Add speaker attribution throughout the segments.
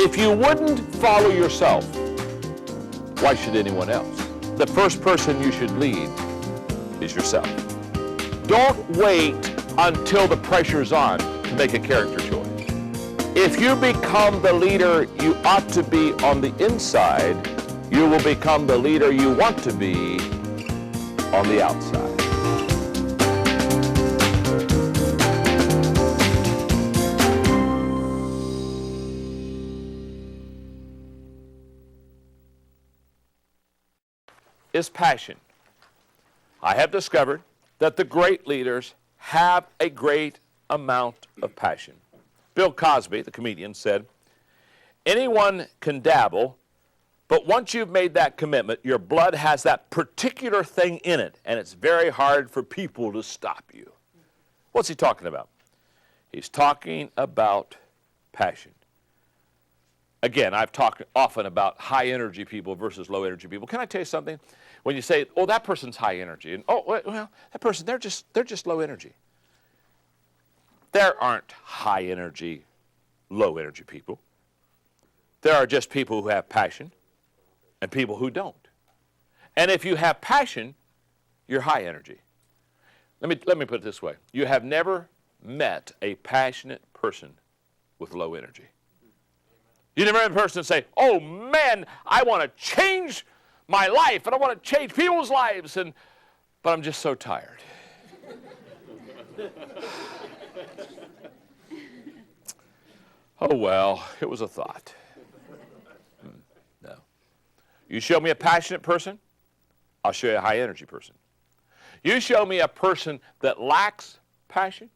Speaker 1: If you wouldn't follow yourself, why should anyone else? The first person you should lead is yourself. Don't wait until the pressure's on to make a character choice. If you become the leader you ought to be on the inside, you will become the leader you want to be on the outside. Is passion. I have discovered that the great leaders have a great amount of passion. Bill Cosby, the comedian, said, anyone can dabble, but once you've made that commitment, your blood has that particular thing in it, and it's very hard for people to stop you. What's he talking about? He's talking about passion. Again, I've talked often about high energy people versus low energy people. Can I tell you something? When you say, oh, that person's high energy, and oh, well, that person, they're just low energy. There aren't high energy, low energy people. There are just people who have passion and people who don't. And if you have passion, you're high energy. Let me put it this way. You have never met a passionate person with low energy. You never met a person say, oh man, I want to change my life and I want to change people's lives, but I'm just so tired. Oh well, it was a thought. No. You show me a passionate person, I'll show you a high energy person. You show me a person that lacks passion,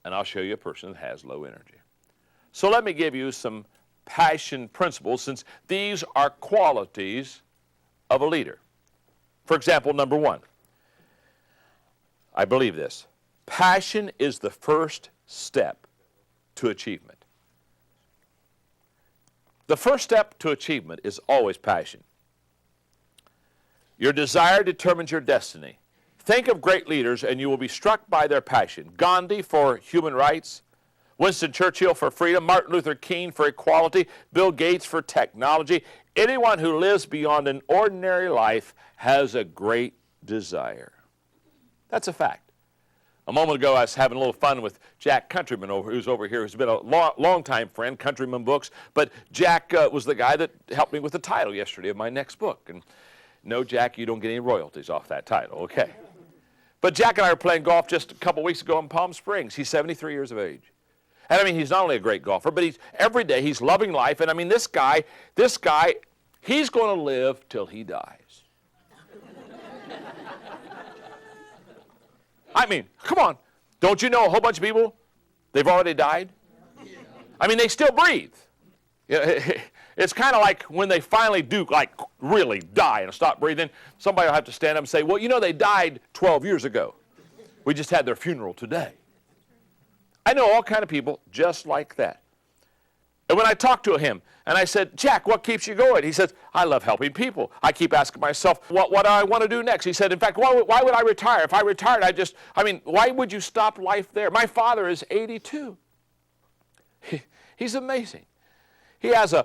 Speaker 1: and I'll show you a person that has low energy. So let me give you some passion principles, since these are qualities of a leader. For example, number one, I believe this. Passion is the first step to achievement. The first step to achievement is always passion. Your desire determines your destiny. Think of great leaders and you will be struck by their passion. Gandhi for human rights, Winston Churchill for freedom, Martin Luther King for equality, Bill Gates for technology. Anyone who lives beyond an ordinary life has a great desire. That's a fact. A moment ago, I was having a little fun with Jack Countryman, who's over here, who's been a long-time friend, Countryman Books. But Jack was the guy that helped me with the title yesterday of my next book. And no, Jack, you don't get any royalties off that title, okay? But Jack and I were playing golf just a couple weeks ago in Palm Springs. He's 73 years of age. And I mean, he's not only a great golfer, but every day he's loving life. And I mean, this guy, he's going to live till he dies. I mean, come on. Don't you know a whole bunch of people, they've already died? I mean, they still breathe. It's kind of like when they finally do, like, really die and stop breathing, somebody will have to stand up and say, well, you know, they died 12 years ago. We just had their funeral today. I know all kind of people just like that. And when I talked to him, and I said, Jack, what keeps you going? He says, I love helping people. I keep asking myself, what do I want to do next? He said, in fact, why would I retire? If I retired, why would you stop life there? My father is 82. He's amazing. He has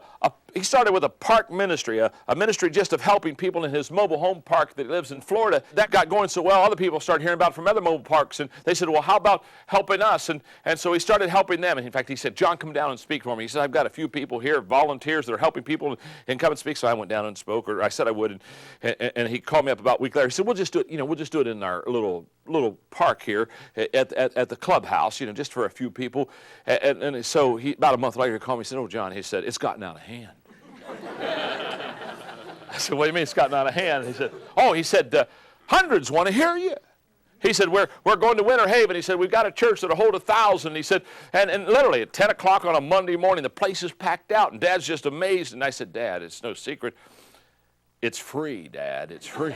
Speaker 1: he started with a park ministry, a ministry just of helping people in his mobile home park that lives in Florida. That got going so well, other people started hearing about it from other mobile parks, and they said, well, how about helping us? And so he started helping them. And in fact, he said, John, come down and speak for me. He said, I've got a few people here, volunteers that are helping people, and come and speak. So I went down and spoke, or I said I would, and he called me up about a week later. He said, we'll just do it in our little park here at the clubhouse, just for a few people. And so about a month later, he called me and said, oh, John, he said, it's gotten out of hand. I said, what do you mean it's gotten out of hand? He said, hundreds want to hear you. He said, we're going to Winter Haven. He said, we've got a church that'll hold 1,000. He said, and literally at 10 o'clock on a Monday morning, the place is packed out, and Dad's just amazed. And I said, Dad, it's no secret. It's free, Dad, it's free.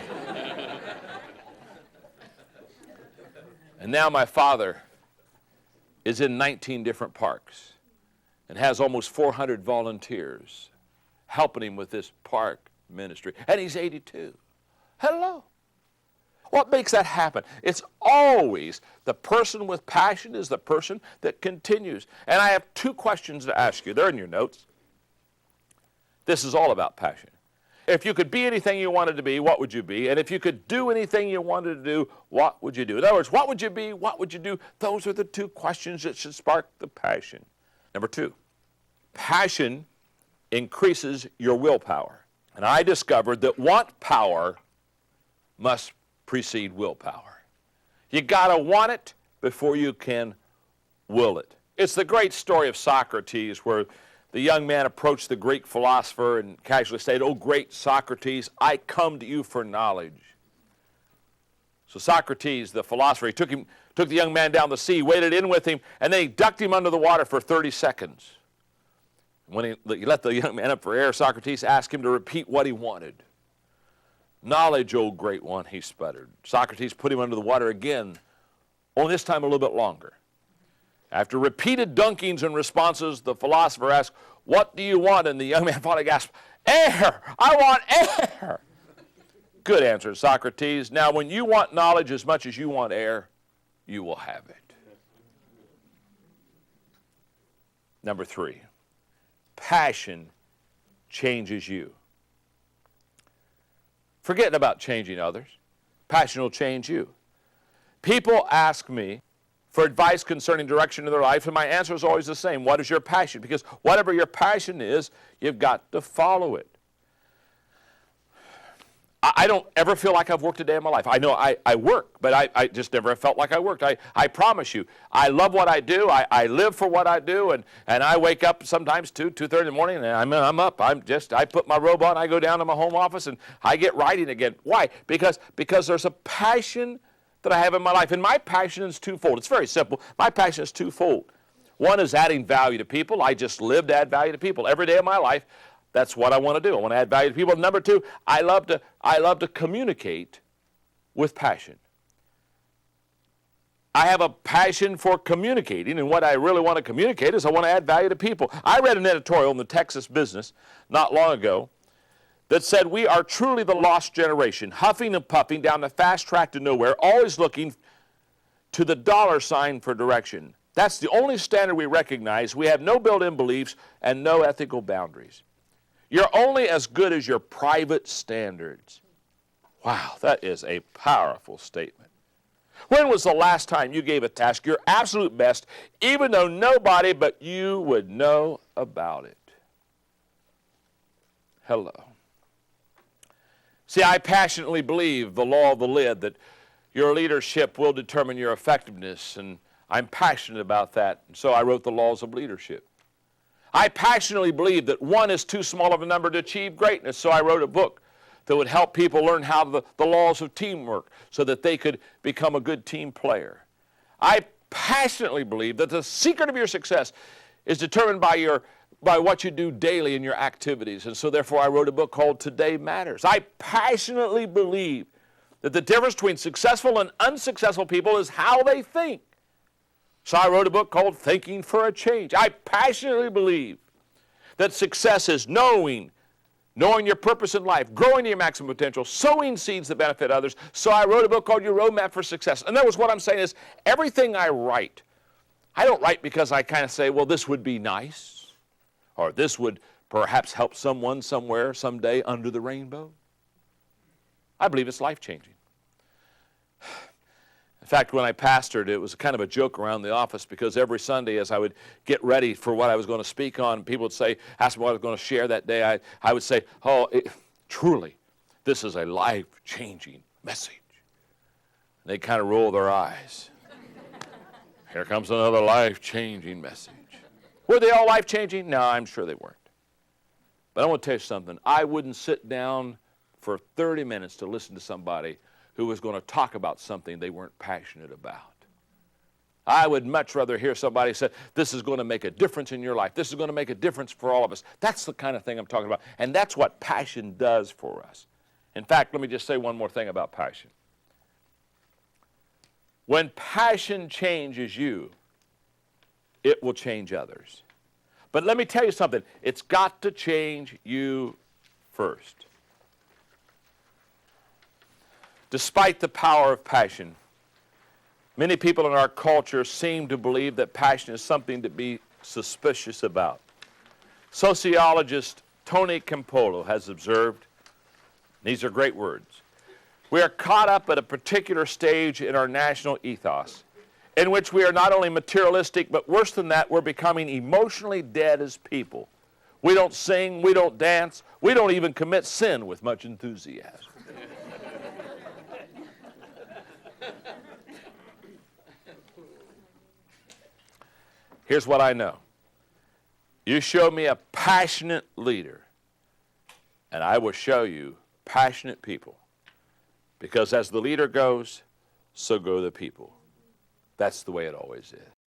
Speaker 1: And now my father is in 19 different parks and has almost 400 volunteers helping him with this park ministry. And he's 82. Hello. What makes that happen? It's always the person with passion is the person that continues. And I have two questions to ask you. They're in your notes. This is all about passion. If you could be anything you wanted to be, what would you be? And if you could do anything you wanted to do, what would you do? In other words, what would you be? What would you do? Those are the two questions that should spark the passion. Number two, passion increases your willpower. And I discovered that want power must precede willpower. You got to want it before you can will it. It's the great story of Socrates where the young man approached the Greek philosopher and casually said, "Oh, great Socrates, I come to you for knowledge." So Socrates, the philosopher, he took the young man down the sea, waded in with him, and then he ducked him under the water for 30 seconds. When he let the young man up for air, Socrates asked him to repeat what he wanted. "Knowledge, O great one," he sputtered. Socrates put him under the water again, only this time a little bit longer. After repeated dunkings and responses, the philosopher asked, "What do you want?" And the young man finally gasped, "Air! I want air!" "Good," answered Socrates. "Now, when you want knowledge as much as you want air, you will have it." Number three, passion changes you. Forgetting about changing others, passion will change you. People ask me for advice concerning direction in their life, and my answer is always the same. What is your passion? Because whatever your passion is, you've got to follow it. I don't ever feel like I've worked a day in my life. I know I work, but I just never felt like I worked. I promise you, I love what I do. I live for what I do, and I wake up sometimes 2:30 in the morning, and I'm up. I put my robe on, I go down to my home office, and I get writing again. Why? Because there's a passion that I have in my life, and my passion is twofold. It's very simple. My passion is twofold. One is adding value to people. I just live to add value to people. Every day of my life, that's what I want to do. I want to add value to people. Number two, I love to communicate with passion. I have a passion for communicating, and what I really want to communicate is I want to add value to people. I read an editorial in the Texas Business not long ago that said we are truly the lost generation, huffing and puffing down the fast track to nowhere, always looking to the dollar sign for direction. That's the only standard we recognize. We have no built-in beliefs and no ethical boundaries. You're only as good as your private standards. Wow, that is a powerful statement. When was the last time you gave a task your absolute best, even though nobody but you would know about it? Hello. See, I passionately believe the law of the lid, that your leadership will determine your effectiveness, and I'm passionate about that, and so I wrote the laws of leadership. I passionately believe that one is too small of a number to achieve greatness, so I wrote a book that would help people learn how the laws of teamwork so that they could become a good team player. I passionately believe that the secret of your success is determined by what you do daily in your activities. And so therefore I wrote a book called Today Matters. I passionately believe that the difference between successful and unsuccessful people is how they think. So I wrote a book called Thinking for a Change. I passionately believe that success is knowing your purpose in life, growing to your maximum potential, sowing seeds that benefit others. So I wrote a book called Your Roadmap for Success. In other words, what I'm saying is everything I write, I don't write because I kind of say, well, this would be nice, or this would perhaps help someone somewhere someday under the rainbow. I believe it's life-changing. In fact, when I pastored, it was kind of a joke around the office because every Sunday as I would get ready for what I was going to speak on, people would ask me what I was going to share that day. I would say, truly, this is a life-changing message. And they kind of roll their eyes. Here comes another life-changing message. Were they all life-changing? No, I'm sure they weren't. But I want to tell you something. I wouldn't sit down for 30 minutes to listen to somebody who was going to talk about something they weren't passionate about. I would much rather hear somebody say, this is going to make a difference in your life. This is going to make a difference for all of us. That's the kind of thing I'm talking about. And that's what passion does for us. In fact, let me just say one more thing about passion. When passion changes you, it will change others. But let me tell you something. It's got to change you first. Despite the power of passion, many people in our culture seem to believe that passion is something to be suspicious about. Sociologist Tony Campolo has observed, these are great words, we are caught up at a particular stage in our national ethos in which we are not only materialistic, but worse than that, we're becoming emotionally dead as people. We don't sing, we don't dance, we don't even commit sin with much enthusiasm. Here's what I know. You show me a passionate leader, and I will show you passionate people. Because as the leader goes, so go the people. That's the way it always is.